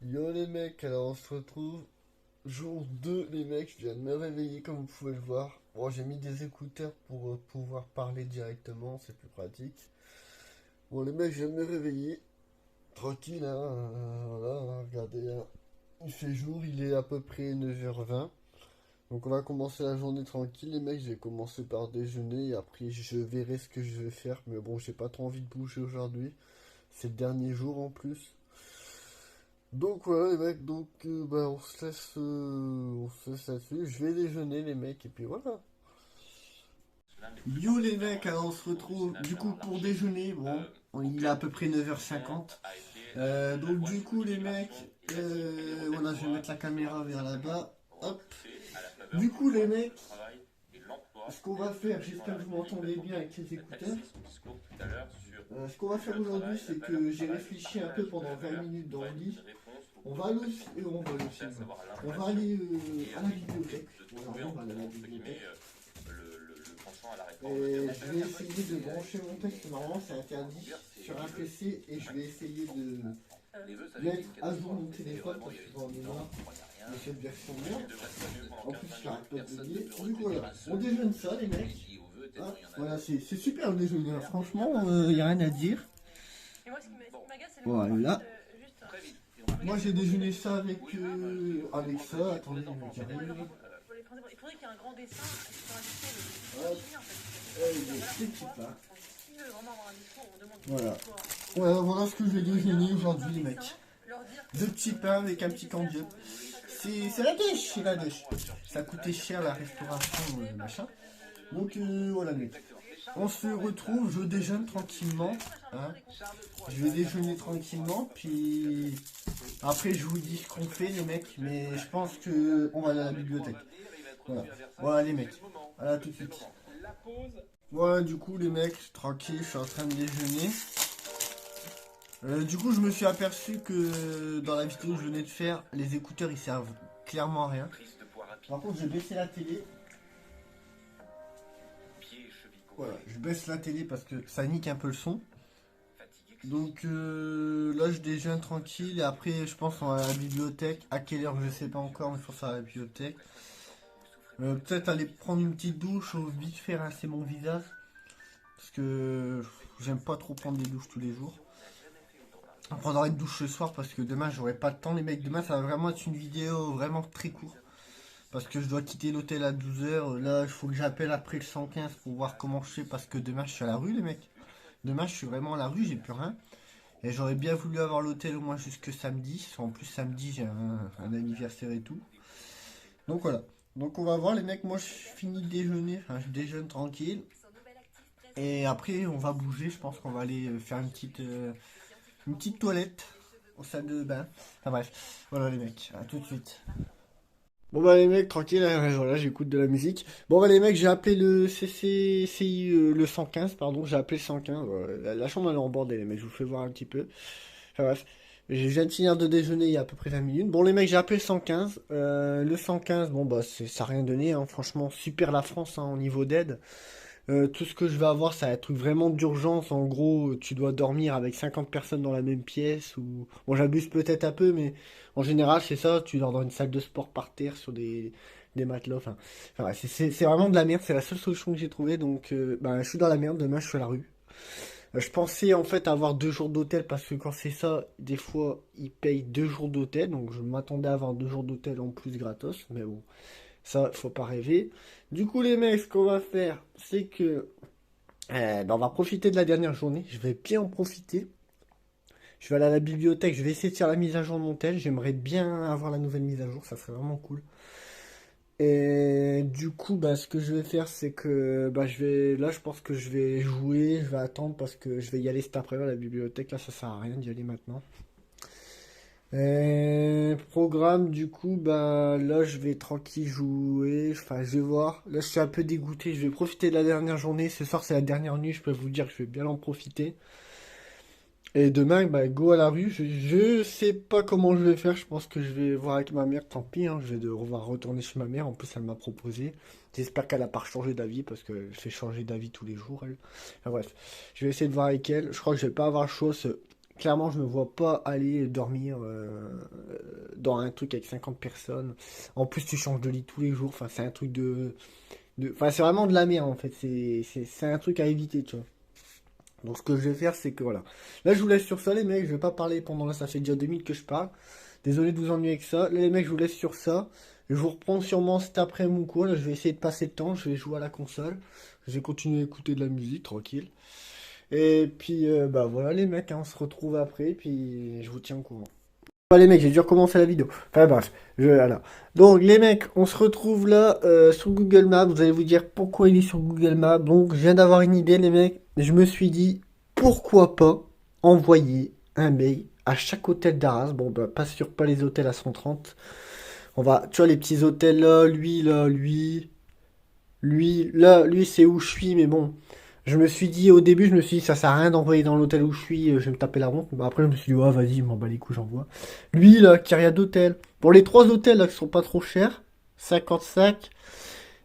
Yo les mecs, alors on se retrouve jour 2 les mecs, je viens de me réveiller comme vous pouvez le voir. Bon, j'ai mis des écouteurs pour pouvoir parler directement, c'est plus pratique. Bon les mecs, je viens de me réveiller, tranquille hein, voilà, hein, regardez, hein. Il fait jour, il est à peu près 9h20. Donc on va commencer la journée tranquille les mecs, je vais commencer par déjeuner et après je verrai ce que je vais faire. Mais bon, j'ai pas trop envie de bouger aujourd'hui, c'est le dernier jour en plus. Donc voilà les mecs, donc bah, on se laisse là-dessus. Je vais déjeuner les mecs et puis voilà. Yo les mecs, alors on se retrouve du coup pour déjeuner. Bon, il est à peu près 9h50. Donc du coup les mecs, voilà, je vais mettre la caméra vers là-bas. Hop. Du coup les mecs, ce qu'on va faire, j'espère que vous m'entendez bien avec les écouteurs. Ce qu'on va faire aujourd'hui, c'est que j'ai réfléchi un peu pendant 20 minutes dans le lit. On va aller au cinéma. On va aller à la bibliothèque. Voilà, on va aller à la bibliothèque. Et je vais essayer de brancher mon texte. Normalement, c'est interdit sur un PC. Et je vais essayer de mettre à jour mon téléphone parce que j'en ai marre de cette version merde. En plus, je n'arrête pas de bugger. Du coup, voilà. On déjeune ça, les mecs. Ah, voilà, c'est super le déjeuner. Franchement, il n'y a rien à dire. Voilà. Moi j'ai déjeuné ça avec, avec ça. Attendez, il y a un grand dessin des petits pains. Voilà. Voilà, voilà ce que je vais déjeuner aujourd'hui, les mecs. Deux petits pains avec un petit candieu. C'est la dèche, c'est la dèche. Ça coûtait cher la restauration, machin. Donc voilà, mec. On se retrouve, je déjeune tranquillement. Hein. Je vais déjeuner tranquillement, puis après je vous dis ce qu'on fait, les mecs. Mais je pense que on va aller à la bibliothèque. Voilà, voilà les mecs. Voilà tout de suite. Voilà, du coup, les mecs, tranquille, je suis en train de déjeuner. Du coup, je me suis aperçu que dans la vidéo que je venais de faire, les écouteurs ils servent clairement à rien. Par contre, je vais baisser la télé. Voilà, je baisse la télé parce que ça nique un peu le son. Donc là, je déjeune tranquille et après, je pense on va à la bibliothèque. À quelle heure, je sais pas encore, mais je pense à la bibliothèque. Peut-être aller prendre une petite douche ou vite faire rincer mon visage. Parce que j'aime pas trop prendre des douches tous les jours. On prendra une douche ce soir parce que demain j'aurai pas de temps les mecs. Demain ça va vraiment être une vidéo vraiment très courte. Parce que je dois quitter l'hôtel à 12h. Là il faut que j'appelle après le 115 pour voir comment je fais. Parce que demain je suis à la rue les mecs. Demain je suis vraiment à la rue, j'ai plus rien. Et j'aurais bien voulu avoir l'hôtel au moins jusque samedi. En plus samedi j'ai un anniversaire et tout. Donc voilà. Donc on va voir les mecs. Moi je finis de déjeuner. Enfin je déjeune tranquille. Et après on va bouger. Je pense qu'on va aller faire une petite toilette au salle de bain. Enfin bref, voilà les mecs, à tout de suite. Bon bah les mecs, tranquille, voilà, j'écoute de la musique. Bon bah les mecs, j'ai appelé le CCCI, le 115, pardon, j'ai appelé le 115. Voilà, la chambre elle est en bordel, les mecs, je vous fais voir un petit peu. Enfin bref, je viens de finir de déjeuner il y a à peu près 20 minutes. Bon les mecs, j'ai appelé le 115. Le 115, bon bah ça n'a rien donné, hein. Franchement, super la France hein, au niveau d'aide. Tout ce que je vais avoir, ça va être vraiment d'urgence. En gros, tu dois dormir avec 50 personnes dans la même pièce. Ou... Bon, j'abuse peut-être un peu, mais en général, c'est ça. Tu dors dans une salle de sport par terre sur des matelas. Enfin, ouais, c'est vraiment de la merde. C'est la seule solution que j'ai trouvée. Donc, bah, je suis dans la merde. Demain, je suis à la rue. Je pensais en fait avoir 2 jours d'hôtel parce que quand c'est ça, des fois, ils payent 2 jours d'hôtel. Donc, je m'attendais à avoir 2 jours d'hôtel en plus gratos. Mais bon. Ça, faut pas rêver. Du coup, les mecs, ce qu'on va faire, c'est que ben, on va profiter de la dernière journée. Je vais bien en profiter. Je vais aller à la bibliothèque. Je vais essayer de faire la mise à jour de mon tel. J'aimerais bien avoir la nouvelle mise à jour. Ça serait vraiment cool. Et du coup, bah, ce que je vais faire, c'est que bah, là, je pense que je vais jouer. Je vais attendre parce que je vais y aller cet après-midi à la bibliothèque. Là, ça sert à rien d'y aller maintenant. Programme, du coup, bah là je vais tranquille jouer, enfin je vais voir. Là je suis un peu dégoûté, je vais profiter de la dernière journée. Ce soir c'est la dernière nuit, je peux vous dire que je vais bien en profiter. Et demain, bah go à la rue. Je sais pas comment je vais faire, je pense que je vais voir avec ma mère, tant pis, hein, je vais devoir retourner chez ma mère. En plus elle m'a proposé. J'espère qu'elle a pas changé d'avis parce qu'elle fait changer d'avis tous les jours elle. Enfin, bref, je vais essayer de voir avec elle. Je crois que je vais pas avoir chaud. Clairement, je me vois pas aller dormir dans un truc avec 50 personnes. En plus, tu changes de lit tous les jours. Enfin, c'est un truc Enfin, c'est vraiment de la merde, en fait. C'est un truc à éviter, tu vois. Donc, ce que je vais faire, c'est que, voilà. Là, je vous laisse sur ça, les mecs. Je vais pas parler pendant là, ça fait déjà 2 minutes que je parle. Désolé de vous ennuyer avec ça. Là, les mecs, je vous laisse sur ça. Je vous reprends sûrement cet après-midi ou quoi. Là, je vais essayer de passer le temps. Je vais jouer à la console. Je vais continuer à écouter de la musique, tranquille. Et puis, bah voilà les mecs, hein, on se retrouve après, puis je vous tiens au courant. Bah les mecs, j'ai dû recommencer la vidéo. Enfin bref, voilà. Donc les mecs, on se retrouve là sur Google Maps. Vous allez vous dire pourquoi il est sur Google Maps. Donc je viens d'avoir une idée les mecs. Je me suis dit, pourquoi pas envoyer un mail à chaque hôtel d'Arras. Bon bah pas les hôtels à 130. On va, tu vois les petits hôtels là, lui c'est où je suis, mais bon. Je me suis dit, au début, je me suis dit, ça sert à rien d'envoyer dans l'hôtel où je suis, je vais me taper la honte. Mais après, je me suis dit, ouais, vas-y, je m'en bats les couilles, j'envoie. Lui, là, qui a rien d'hôtel. Bon, les trois hôtels, là, qui sont pas trop chers, 55.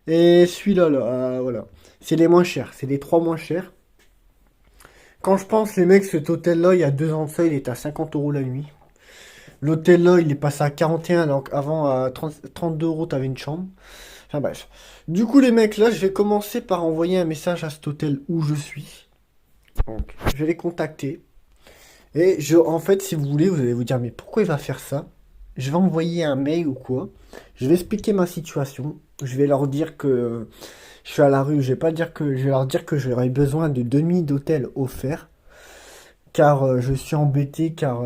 Et celui-là, là, voilà. C'est les moins chers, c'est les trois moins chers. Quand je pense, les mecs, cet hôtel-là, il y a 2 ans de ça, il était à 50 euros la nuit. L'hôtel-là, il est passé à 41, alors qu'avant, à 32 euros, t'avais une chambre. Enfin bref. Du coup, les mecs, là, je vais commencer par envoyer un message à cet hôtel où je suis. Donc, je vais les contacter. Et en fait, si vous voulez, vous allez vous dire, mais pourquoi il va faire ça? Je vais envoyer un mail ou quoi? Je vais expliquer ma situation. Je vais leur dire que je suis à la rue. Je vais leur dire que j'aurais besoin de 2 nuits d'hôtel offerts. Car je suis embêté, car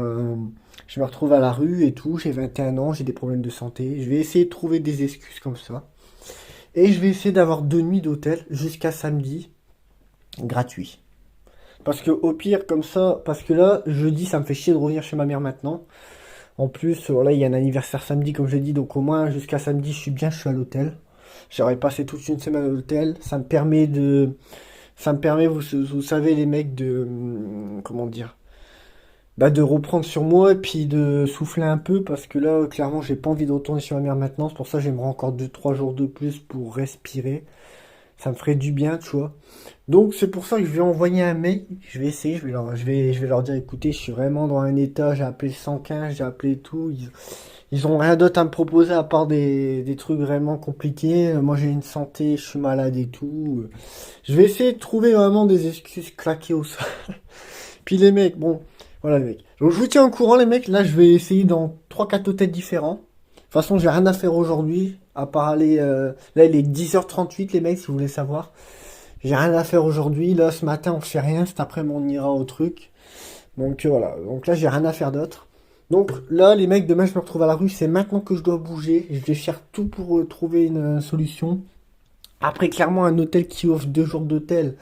je me retrouve à la rue et tout. J'ai 21 ans, j'ai des problèmes de santé. Je vais essayer de trouver des excuses comme ça. Et je vais essayer d'avoir 2 nuits d'hôtel jusqu'à samedi gratuit. Parce que au pire, comme ça, parce que là, jeudi, ça me fait chier de revenir chez ma mère maintenant. En plus, voilà, il y a un anniversaire samedi, comme je l'ai dit, donc au moins jusqu'à samedi, je suis bien, je suis à l'hôtel. J'aurais passé toute une semaine à l'hôtel. Ça me permet, vous savez, les mecs, comment dire, bah, de reprendre sur moi et puis de souffler un peu, parce que là, clairement, j'ai pas envie de retourner chez ma mère maintenant. C'est pour ça que j'aimerais encore 2, 3 jours de plus pour respirer. Ça me ferait du bien, tu vois. Donc c'est pour ça que je vais envoyer un mail. Je vais essayer, je vais leur dire, écoutez, je suis vraiment dans un état, j'ai appelé le 115, j'ai appelé tout. Ils ont rien d'autre à me proposer à part des trucs vraiment compliqués. Moi j'ai une santé, je suis malade et tout. Je vais essayer de trouver vraiment des excuses claquées au sol. Puis les mecs, bon, voilà les mecs. Donc je vous tiens au courant les mecs. Là je vais essayer dans 3, 4 hôtels différents. De toute façon j'ai rien à faire aujourd'hui. À part aller... là il est 10h38 les mecs si vous voulez savoir. J'ai rien à faire aujourd'hui. Là, ce matin, on fait rien. Cet après-midi, on ira au truc. Donc voilà. Donc là, j'ai rien à faire d'autre. Donc là, les mecs, demain, je me retrouve à la rue. C'est maintenant que je dois bouger. Je vais faire tout pour trouver une solution. Après, clairement, un hôtel qui offre 2 jours d'hôtel.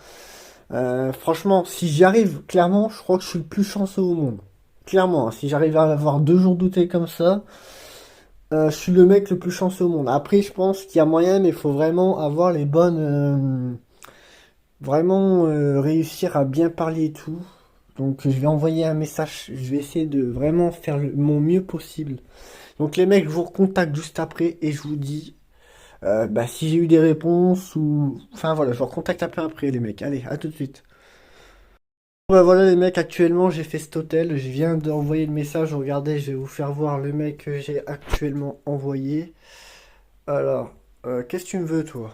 Franchement, si j'y arrive, clairement, je crois que je suis le plus chanceux au monde. Clairement, hein, si j'arrive à avoir 2 jours d'hôtel comme ça, je suis le mec le plus chanceux au monde. Après, je pense qu'il y a moyen, mais il faut vraiment avoir les bonnes... vraiment réussir à bien parler et tout. Donc je vais envoyer un message, je vais essayer de vraiment faire mon mieux possible. Donc les mecs, je vous recontacte juste après et je vous dis bah, si j'ai eu des réponses ou... Enfin voilà, je vous recontacte un peu après les mecs. Allez, à tout de suite. Bah, voilà les mecs, actuellement j'ai fait cet hôtel, je viens d'envoyer le message, regardez, je vais vous faire voir le mec que j'ai actuellement envoyé. Alors, qu'est-ce que tu me veux toi?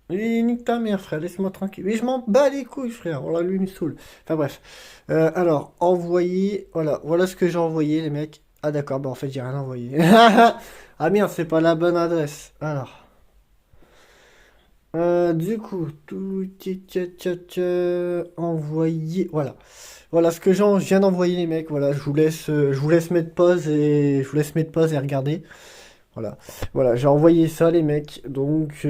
Nique ta mère, frère, laisse-moi tranquille. Mais je m'en bats les couilles, frère. Voilà, lui, il me saoule. Enfin, bref. Alors, envoyer. Voilà ce que j'ai envoyé, les mecs. Ah, d'accord, bah en fait, j'ai rien envoyé. Ah, merde, c'est pas la bonne adresse. Alors. Du coup, tout. Envoyer. Voilà. Voilà ce que je viens d'envoyer, les mecs. Voilà, je vous laisse mettre pause et je vous laisse mettre pause et regarder. Voilà. Voilà, j'ai envoyé ça, les mecs. Donc.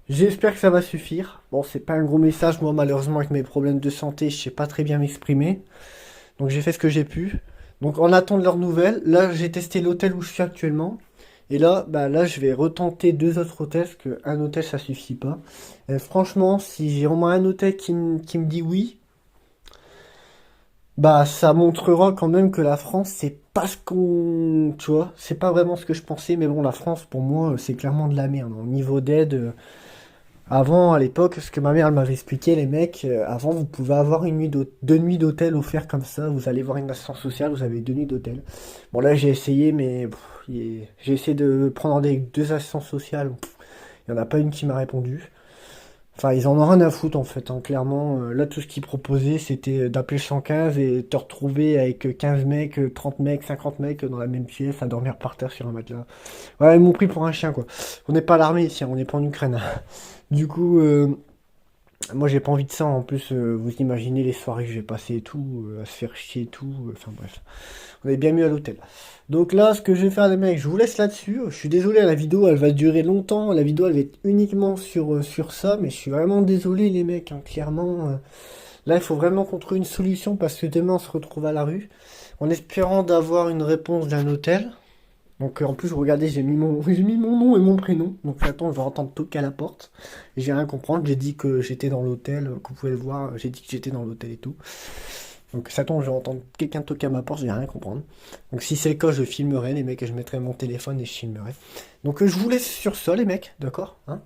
J'espère que ça va suffire. Bon, c'est pas un gros message. Moi, malheureusement, avec mes problèmes de santé, je sais pas très bien m'exprimer. Donc, j'ai fait ce que j'ai pu. Donc, en attendant de leurs nouvelles, là, j'ai testé l'hôtel où je suis actuellement. Et là, bah, là, je vais retenter 2 autres hôtels, parce qu'un hôtel, ça suffit pas. Et franchement, si j'ai au moins un hôtel qui me dit oui, bah, ça montrera quand même que la France, c'est pas ce qu'on... Tu vois, c'est pas vraiment ce que je pensais. Mais bon, la France, pour moi, c'est clairement de la merde. Au niveau d'aide... Avant, à l'époque, ce que ma mère elle m'avait expliqué, les mecs, avant, vous pouvez avoir deux nuits d'hôtel offertes comme ça. Vous allez voir une assistance sociale, vous avez 2 nuits d'hôtel. Bon, là, j'ai essayé, mais j'ai essayé de prendre des 2 assistances sociales. Il n'y en a pas une qui m'a répondu. Enfin, ils en ont rien à foutre, en fait, hein, clairement. Là, tout ce qu'ils proposaient, c'était d'appeler 115 et te retrouver avec 15 mecs, 30 mecs, 50 mecs dans la même pièce, à dormir par terre sur un matelas. Ouais, ils m'ont pris pour un chien, quoi. On n'est pas à l'armée ici, hein, on n'est pas en Ukraine. Du coup, moi j'ai pas envie de ça. En plus, vous imaginez les soirées que j'ai passées et tout, à se faire chier et tout. Enfin bref, on est bien mieux à l'hôtel. Donc là, ce que je vais faire, les mecs, je vous laisse là-dessus. Je suis désolé, la vidéo elle va durer longtemps. La vidéo elle va être uniquement sur ça, mais je suis vraiment désolé, les mecs, hein, clairement. Là, il faut vraiment qu'on trouve une solution parce que demain on se retrouve à la rue en espérant d'avoir une réponse d'un hôtel. Donc en plus, regardez, j'ai mis mon nom et mon prénom. Donc j'attends, je vais entendre toquer à la porte. Et j'ai rien compris. J'ai dit que j'étais dans l'hôtel, que vous pouvez le voir. J'ai dit que j'étais dans l'hôtel et tout. Donc ça tombe, je vais entendre quelqu'un toquer à ma porte, je vais rien comprendre. Donc si c'est le cas, je filmerai les mecs et je mettrai mon téléphone et je filmerai. Donc je vous laisse sur ça les mecs, d'accord, hein.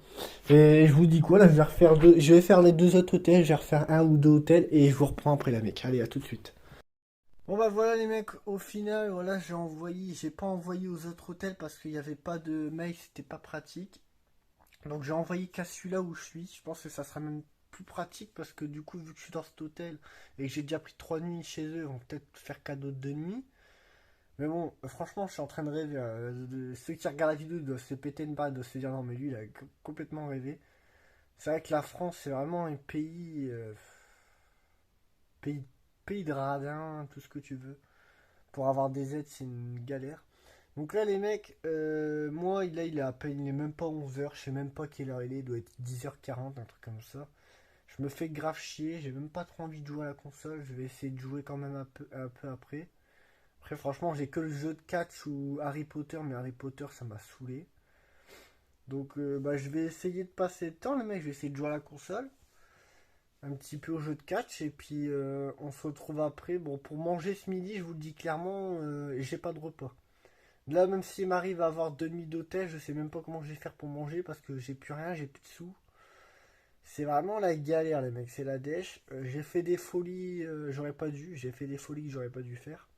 Et je vous dis quoi là, je vais faire les 2 autres hôtels, je vais refaire un ou 2 hôtels et je vous reprends après les mecs. Allez, à tout de suite. Bon bah voilà les mecs, au final, voilà, j'ai pas envoyé aux autres hôtels parce qu'il n'y avait pas de mail, c'était pas pratique. Donc j'ai envoyé qu'à celui-là où je suis. Je pense que ça sera même plus pratique parce que du coup, vu que je suis dans cet hôtel et que j'ai déjà pris 3 nuits chez eux, ils vont peut-être faire cadeau de nuit. Mais bon, franchement, je suis en train de rêver. Ceux qui regardent la vidéo doivent se péter une barre, doivent se dire non, mais lui, il a complètement rêvé. C'est vrai que la France, c'est vraiment un pays, pays de radin, tout ce que tu veux. Pour avoir des aides, c'est une galère. Donc là, les mecs, moi, là, il est à peine, il est même pas 11 h, je sais même pas quelle heure il doit être 10 h 40, un truc comme ça. Je me fais grave chier, j'ai même pas trop envie de jouer à la console, je vais essayer de jouer quand même un peu après. Après, franchement, j'ai que le jeu de catch ou Harry Potter, mais Harry Potter, ça m'a saoulé. Donc, bah, je vais essayer de passer le temps, les mecs, je vais essayer de jouer à la console, un petit peu au jeu de catch, et puis on se retrouve après. Bon, pour manger ce midi, je vous le dis clairement, j'ai pas de repas. Là, même s'il m'arrive à avoir 2 nuits d'hôtel, je sais même pas comment je vais faire pour manger parce que j'ai plus rien, j'ai plus de sous. C'est vraiment la galère, les mecs, c'est la dèche. J'ai fait des folies, j'aurais pas dû, j'ai fait des folies que j'aurais pas dû faire.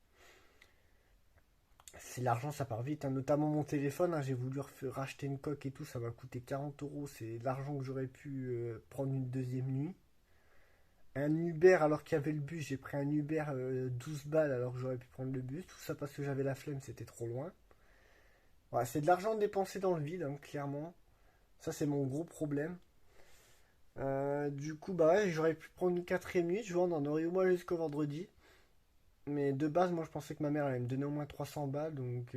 C'est l'argent, ça part vite, hein. Notamment mon téléphone, hein, j'ai voulu racheter une coque et tout, ça m'a coûté 40 euros. C'est l'argent que j'aurais pu prendre une deuxième nuit. Un Uber alors qu'il y avait le bus, j'ai pris un Uber 12 balles alors que j'aurais pu prendre le bus. Tout ça parce que j'avais la flemme, c'était trop loin. Ouais, c'est de l'argent dépensé dans le vide, hein, clairement. Ça, c'est mon gros problème. Du coup, bah ouais, j'aurais pu prendre une quatrième nuit. Je vois, on en aurait au moins jusqu'au vendredi. Mais de base, moi, je pensais que ma mère allait me donner au moins 300 balles. Donc,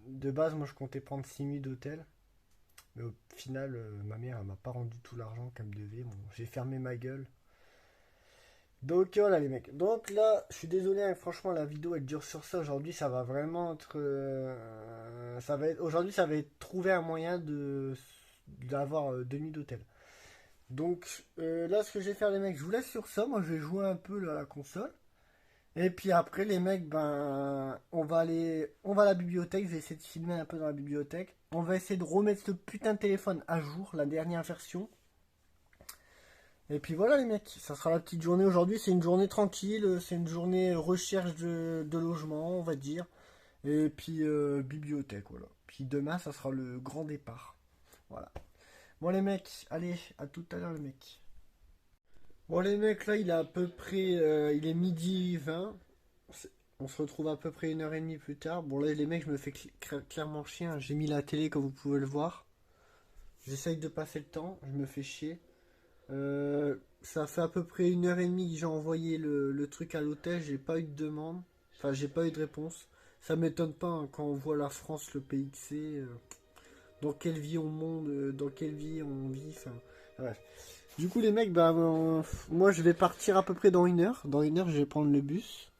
de base, moi, je comptais prendre 6 nuits d'hôtel. Mais au final, ma mère, elle m'a pas rendu tout l'argent qu'elle me devait. Bon, j'ai fermé ma gueule. Donc, voilà, les mecs. Donc, là, je suis désolé, hein, franchement, la vidéo, elle dure sur ça. Aujourd'hui, ça va vraiment être. Aujourd'hui, ça va être trouver un moyen d'avoir 2 nuits d'hôtel. Donc là, ce que je vais faire, les mecs, je vous laisse sur ça. Moi, je vais jouer un peu là, à la console. Et puis après, les mecs, ben, on va à la bibliothèque. Je vais essayer de filmer un peu dans la bibliothèque. On va essayer de remettre ce putain de téléphone à jour, la dernière version. Et puis voilà, les mecs, ça sera la petite journée aujourd'hui. C'est une journée tranquille. C'est une journée recherche de logement, on va dire. Et puis bibliothèque, voilà. Puis demain, ça sera le grand départ. Voilà. Bon, les mecs, allez, à tout à l'heure, les mecs. Bon les mecs là il est à peu près il est midi 20. On se retrouve à peu près 1 h 30 plus tard. Bon là les mecs je me fais clairement chier, hein. J'ai mis la télé comme vous pouvez le voir. J'essaye de passer le temps, je me fais chier. Ça fait à peu près 1 h 30 que j'ai envoyé le truc à l'hôtel, j'ai pas eu de demande. Enfin j'ai pas eu de réponse. Ça m'étonne pas, hein, quand on voit la France, le pays que c'est. Dans quelle vie on monte, dans quelle vie on vit. Enfin, bref. Du coup, les mecs, bah, moi je vais partir à peu près dans 1 heure. Dans 1 heure, je vais prendre le bus.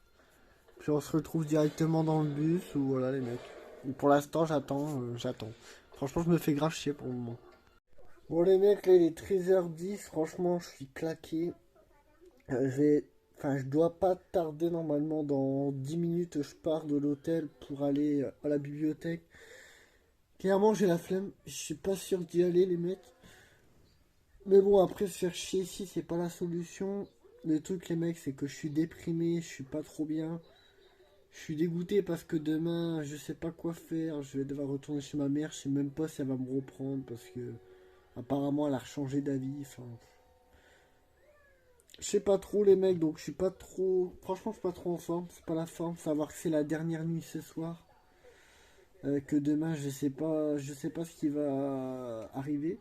Puis on se retrouve directement dans le bus. Ou voilà, les mecs. Et pour l'instant, j'attends. Franchement, je me fais grave chier pour le moment. Bon, les mecs, là il est 13h10. Franchement, je suis claqué. Enfin, je dois pas tarder normalement. Dans 10 minutes, je pars de l'hôtel pour aller à la bibliothèque. Clairement, j'ai la flemme. Je suis pas sûr d'y aller, les mecs. Mais bon, après, se faire chier ici, c'est pas la solution. Le truc, les mecs, c'est que je suis déprimé, je suis pas trop bien. Je suis dégoûté parce que demain, je sais pas quoi faire. Je vais devoir retourner chez ma mère. Je sais même pas si elle va me reprendre parce que apparemment elle a changé d'avis. Enfin, je sais pas trop les mecs, donc je suis pas trop. Franchement, je suis pas trop en forme. C'est pas la forme. Savoir que c'est la dernière nuit ce soir. Que demain, je sais pas ce qui va arriver.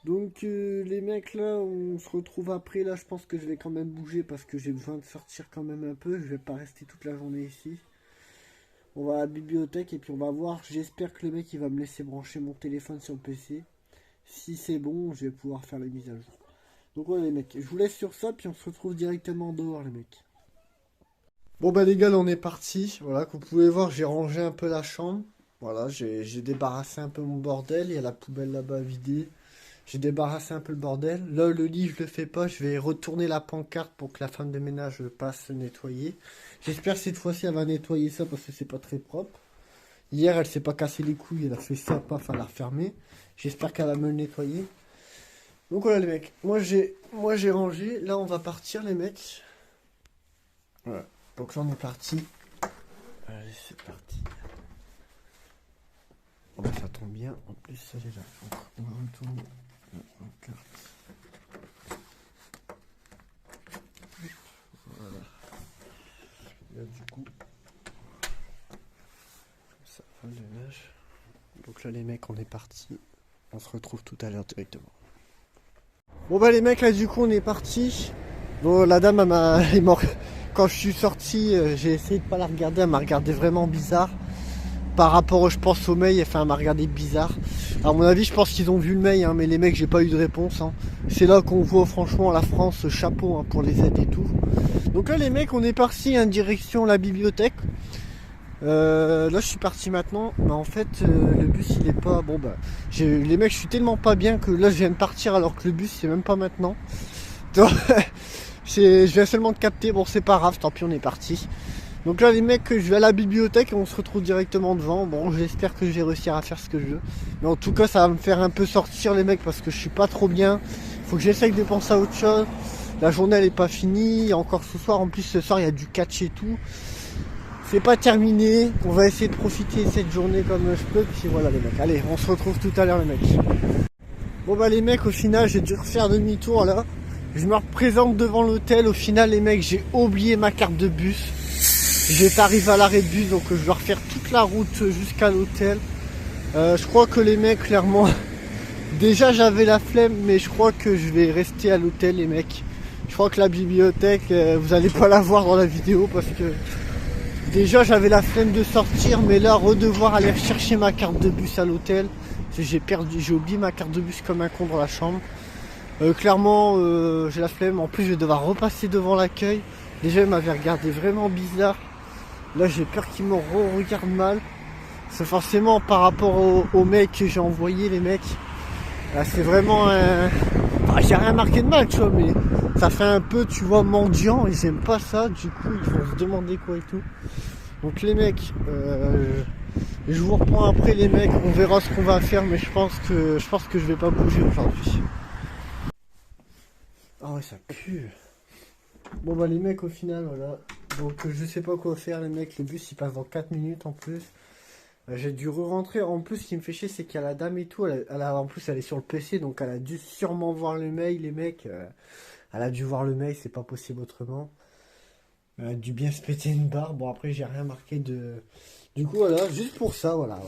Donc les mecs là, on se retrouve après. Là, je pense que je vais quand même bouger parce que j'ai besoin de sortir quand même un peu. Je vais pas rester toute la journée ici. On va à la bibliothèque et puis on va voir. J'espère que le mec il va me laisser brancher mon téléphone sur le PC. Si c'est bon, je vais pouvoir faire les mises à jour. Donc ouais les mecs, je vous laisse sur ça puis on se retrouve directement dehors les mecs. Bon bah les gars, là, on est parti. Voilà, comme vous pouvez voir, j'ai rangé un peu la chambre. Voilà, j'ai débarrassé un peu mon bordel. Il y a la poubelle là-bas à vider. J'ai débarrassé un peu le bordel. Là, le lit, je le fais pas. Je vais retourner la pancarte pour que la femme de ménage passe nettoyer. J'espère que cette fois-ci, elle va nettoyer ça parce que c'est pas très propre. Hier, elle s'est pas cassé les couilles. Elle a fait ça, paf, elle a refermé. J'espère qu'elle va me le nettoyer. Donc voilà, les mecs. Moi, j'ai rangé. Là, on va partir, les mecs. Voilà. Donc là, on est parti. Allez, c'est parti. Oh, bah, ça tombe bien. En plus, elle est là. Donc, on va retourner la pancarte. Voilà. Là, du coup, ça va le ménage. Donc là, les mecs, on est parti. On se retrouve tout à l'heure directement. Bon, bah, les mecs, là, du coup, on est parti. Bon, la dame, elle m'a. Quand je suis sorti, j'ai essayé de pas la regarder. Elle m'a regardé vraiment bizarre. Par rapport, je pense, au mail, enfin, elle m'a regardé bizarre. À mon avis, je pense qu'ils ont vu le mail, hein, mais les mecs, j'ai pas eu de réponse. Hein. C'est là qu'on voit, franchement, la France, chapeau hein, pour les aides et tout. Donc là, les mecs, on est parti en direction la bibliothèque. Là, je suis parti maintenant. Mais en fait, le bus, il est pas. Bon, bah, les mecs, je suis tellement pas bien que là, je viens de partir alors que le bus, c'est même pas maintenant. Donc, je viens seulement de capter. Bon, c'est pas grave, tant pis, on est parti. Donc là, les mecs, je vais à la bibliothèque et on se retrouve directement devant. Bon, j'espère que je vais réussir à faire ce que je veux. Mais en tout cas, ça va me faire un peu sortir, les mecs, parce que je suis pas trop bien. Faut que j'essaye de penser à autre chose. La journée, elle est pas finie. Encore ce soir, en plus, ce soir, il y a du catch et tout. C'est pas terminé. On va essayer de profiter de cette journée comme je peux. Puis voilà, les mecs. Allez, on se retrouve tout à l'heure, les mecs. Bon, bah, les mecs, au final, j'ai dû refaire demi-tour là. Je me représente devant l'hôtel. Au final, les mecs, j'ai oublié ma carte de bus. J'étais arrivé à l'arrêt de bus, donc je dois refaire toute la route jusqu'à l'hôtel. Je crois que les mecs, clairement, déjà j'avais la flemme, mais je crois que je vais rester à l'hôtel, les mecs. Je crois que la bibliothèque, vous allez pas la voir dans la vidéo parce que déjà j'avais la flemme de sortir, mais là redevoir aller chercher ma carte de bus à l'hôtel, j'ai oublié ma carte de bus comme un con dans la chambre. Clairement, j'ai la flemme. En plus, je vais devoir repasser devant l'accueil. Déjà, il m'avait regardé vraiment bizarre. Là, j'ai peur qu'il me regarde mal. C'est forcément par rapport au mec que j'ai envoyé, les mecs. Là, c'est vraiment un. Enfin, j'ai rien marqué de mal, tu vois, mais ça fait un peu, tu vois, mendiant. Ils aiment pas ça. Du coup, ils vont se demander quoi et tout. Donc, les mecs, je vous reprends après, les mecs. On verra ce qu'on va faire, mais je pense que je vais pas bouger aujourd'hui. Ah ouais, ça pue. Bon bah les mecs, au final, voilà. Donc je sais pas quoi faire, les mecs. Le bus il passe dans 4 minutes en plus. J'ai dû re-rentrer. En plus, ce qui me fait chier, c'est qu'il y a la dame et tout. En plus, elle est sur le PC, donc elle a dû sûrement voir le mail, les mecs. Elle a dû voir le mail, c'est pas possible autrement. Elle a dû bien se péter une barre. Bon, après, j'ai rien marqué de. Du coup, voilà, juste pour ça, voilà,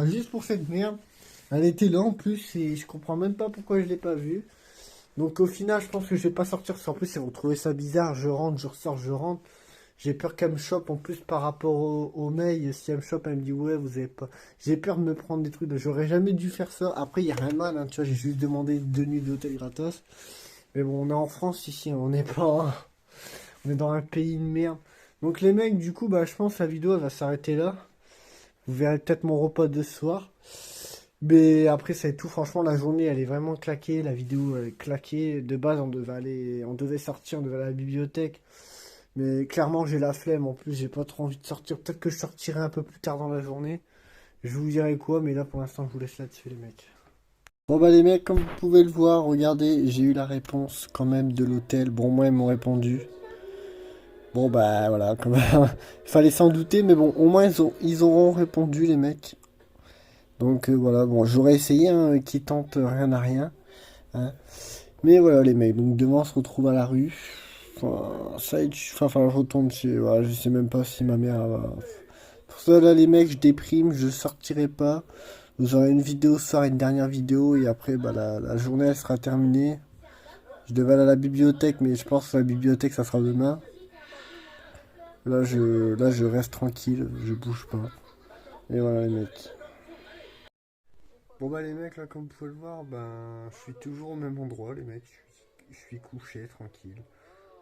juste pour cette merde. Elle était là en plus, et je comprends même pas pourquoi je l'ai pas vue. Donc au final, je pense que je vais pas sortir. En plus, ils vont trouver ça bizarre. Je rentre, je ressors, je rentre. J'ai peur qu'elle me chope en plus par rapport au mail. Si elle me chope, elle me dit ouais, vous avez pas. J'ai peur de me prendre des trucs. J'aurais jamais dû faire ça. Après, il y a rien de mal. Hein, tu vois, j'ai juste demandé 2 nuits d'hôtel gratos. Mais bon, on est en France ici. On n'est pas. On est dans un pays de merde. Donc les mecs, du coup, bah je pense que la vidéo elle va s'arrêter là. Vous verrez peut-être mon repas de ce soir. Mais après, c'est tout. Franchement, la journée, elle est vraiment claquée. La vidéo, elle est claquée. De base, on devait sortir, on devait aller à la bibliothèque. Mais clairement, j'ai la flemme. En plus, j'ai pas trop envie de sortir. Peut-être que je sortirai un peu plus tard dans la journée. Je vous dirai quoi, mais là, pour l'instant, je vous laisse là-dessus, les mecs. Bon bah les mecs, comme vous pouvez le voir, regardez, j'ai eu la réponse quand même de l'hôtel. Bon, moi ils m'ont répondu. Bon bah voilà, quand même. Il fallait s'en douter, mais bon, au moins ils auront répondu les mecs. Donc voilà, bon, j'aurais essayé, hein, qui tente rien à rien, hein. Mais voilà les mecs, donc demain on se retrouve à la rue. Enfin, ça, enfin, je retourne chez, voilà, je sais même pas si ma mère va. Pour ça là les mecs, je déprime, je sortirai pas. Vous aurez une vidéo ce soir, une dernière vidéo, et après bah, la journée elle sera terminée. Je devais aller à la bibliothèque, mais je pense que la bibliothèque ça sera demain. Là je reste tranquille, je bouge pas. Et voilà les mecs. Bon bah les mecs là comme vous pouvez le voir, ben je suis toujours au même endroit les mecs. Je suis couché tranquille.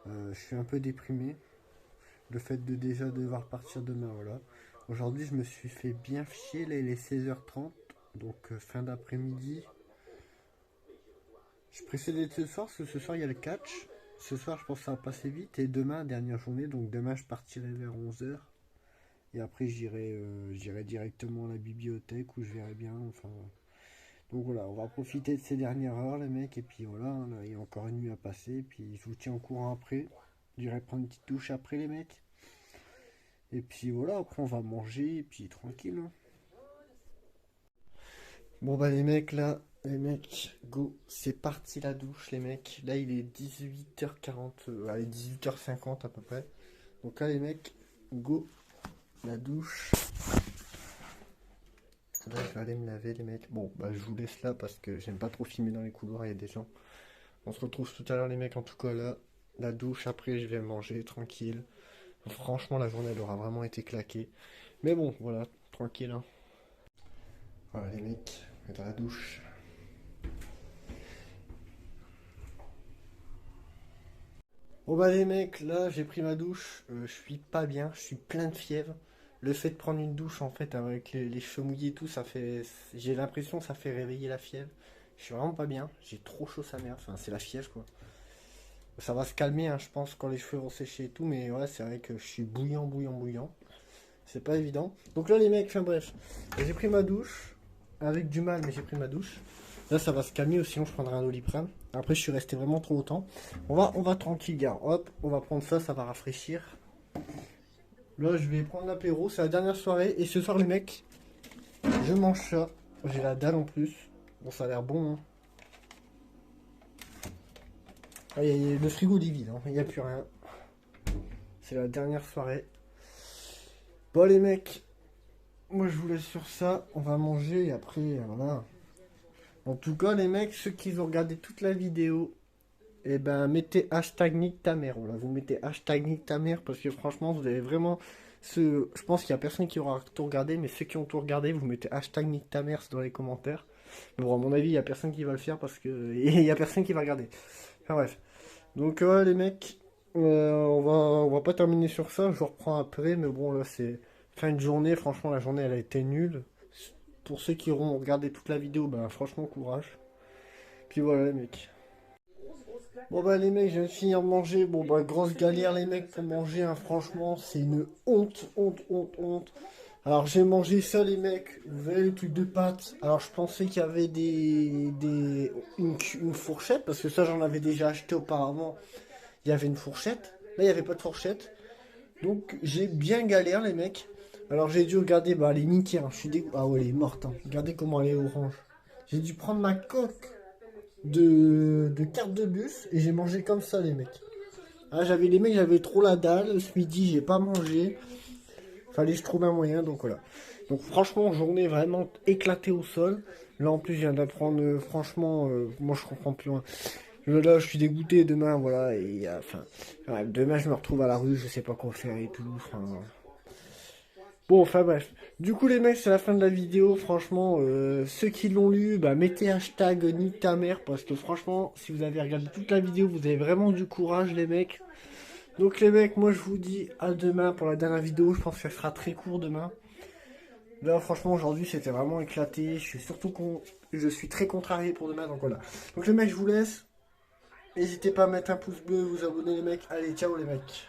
Je suis un peu déprimé. Le fait de déjà devoir partir demain, voilà. Aujourd'hui je me suis fait bien chier, là il est 16h30. Donc fin d'après-midi. Je précédais de ce soir parce que ce soir il y a le catch. Ce soir je pense que ça va passer vite. Et demain, dernière journée, donc demain je partirai vers 11h. Et après j'irai directement à la bibliothèque où je verrai bien. Enfin. Donc voilà, on va profiter de ces dernières heures les mecs. Et puis voilà, hein, là, il y a encore une nuit à passer. Et puis je vous tiens au courant après. J'irai prendre une petite douche après les mecs. Et puis voilà, après on va manger. Et puis tranquille, hein. Bon bah les mecs là, les mecs, go, c'est parti la douche les mecs. Là il est 18h40, allez 18h50 à peu près. Donc là les mecs, go, la douche. Là je vais aller me laver les mecs. Bon bah je vous laisse là parce que j'aime pas trop filmer dans les couloirs, il y a des gens. On se retrouve tout à l'heure les mecs, en tout cas là, la douche, après je vais manger tranquille. Franchement la journée elle aura vraiment été claquée. Mais bon voilà, tranquille, hein. Voilà les mecs, dans la douche. Bon bah les mecs, là j'ai pris ma douche, je suis pas bien, je suis plein de fièvre. Le fait de prendre une douche en fait avec les cheveux mouillés et tout, ça fait, j'ai l'impression que ça fait réveiller la fièvre. Je suis vraiment pas bien, j'ai trop chaud sa mère, enfin c'est la fièvre quoi. Ça va se calmer, hein, je pense, quand les cheveux vont sécher et tout, mais ouais c'est vrai que je suis bouillant, bouillant, bouillant. C'est pas évident. Donc là les mecs, enfin bref, j'ai pris ma douche, avec du mal mais j'ai pris ma douche. Là ça va se calmer ou sinon je prendrai un Doliprane. Après je suis resté vraiment trop longtemps. On va tranquille gars. Hop, on va prendre ça, ça va rafraîchir. Là je vais prendre l'apéro, c'est la dernière soirée. Et ce soir les mecs, je mange ça. J'ai la dalle en plus. Bon ça a l'air bon, hein. Ah, le frigo il est vide, hein. Il n'y a plus rien. C'est la dernière soirée. Bon les mecs, moi je vous laisse sur ça. On va manger et après voilà. En tout cas, les mecs, ceux qui ont regardé toute la vidéo, eh ben, mettez hashtag nique ta mère. Voilà, vous mettez hashtag nique ta mère parce que franchement, vous avez vraiment. Je pense qu'il y a personne qui aura tout regardé, mais ceux qui ont tout regardé, vous mettez hashtag nique ta mère dans les commentaires. Mais bon, à mon avis, il y a personne qui va le faire parce que il y a personne qui va regarder. Enfin bref. Donc, ouais, les mecs, on va pas terminer sur ça. Je reprends après, mais bon, là, c'est fin de journée. Franchement, la journée, elle a été nulle. Pour ceux qui auront regardé toute la vidéo, ben franchement courage. Puis voilà les mecs. Bon bah les mecs, je viens de finir de manger. Bon bah grosse galère les mecs pour manger, hein. Franchement c'est une honte, honte, honte, honte. Alors j'ai mangé ça les mecs, vous voyez le truc de pâtes. Alors je pensais qu'il y avait une fourchette, parce que ça j'en avais déjà acheté auparavant. Il y avait une fourchette, là il n'y avait pas de fourchette. Donc j'ai bien galère les mecs. Alors j'ai dû regarder, bah elle est niquée, hein. Je suis dégoûté. Ah ouais elle est morte, hein. Regardez comment elle est orange. J'ai dû prendre ma coque de carte de bus et j'ai mangé comme ça les mecs. Ah, les mecs, j'avais trop la dalle. Ce midi, j'ai pas mangé. Fallait que je trouve un moyen, donc voilà. Donc franchement, journée vraiment éclatée au sol. Là en plus, je viens d'apprendre, franchement, moi je comprends plus loin. Là, je suis dégoûté demain, voilà. Et enfin, ouais, demain, je me retrouve à la rue, je sais pas quoi faire et tout. Enfin, bon, enfin bref. Du coup, les mecs, c'est la fin de la vidéo. Franchement, ceux qui l'ont lu, bah, mettez hashtag nique ta mère. Parce que franchement, si vous avez regardé toute la vidéo, vous avez vraiment du courage, les mecs. Donc, les mecs, moi, je vous dis à demain pour la dernière vidéo. Je pense qu'elle sera très court demain. Là, franchement, aujourd'hui, c'était vraiment éclaté. Je suis très contrarié pour demain. Donc, voilà. Donc, les mecs, je vous laisse. N'hésitez pas à mettre un pouce bleu, vous abonner, les mecs. Allez, ciao, les mecs.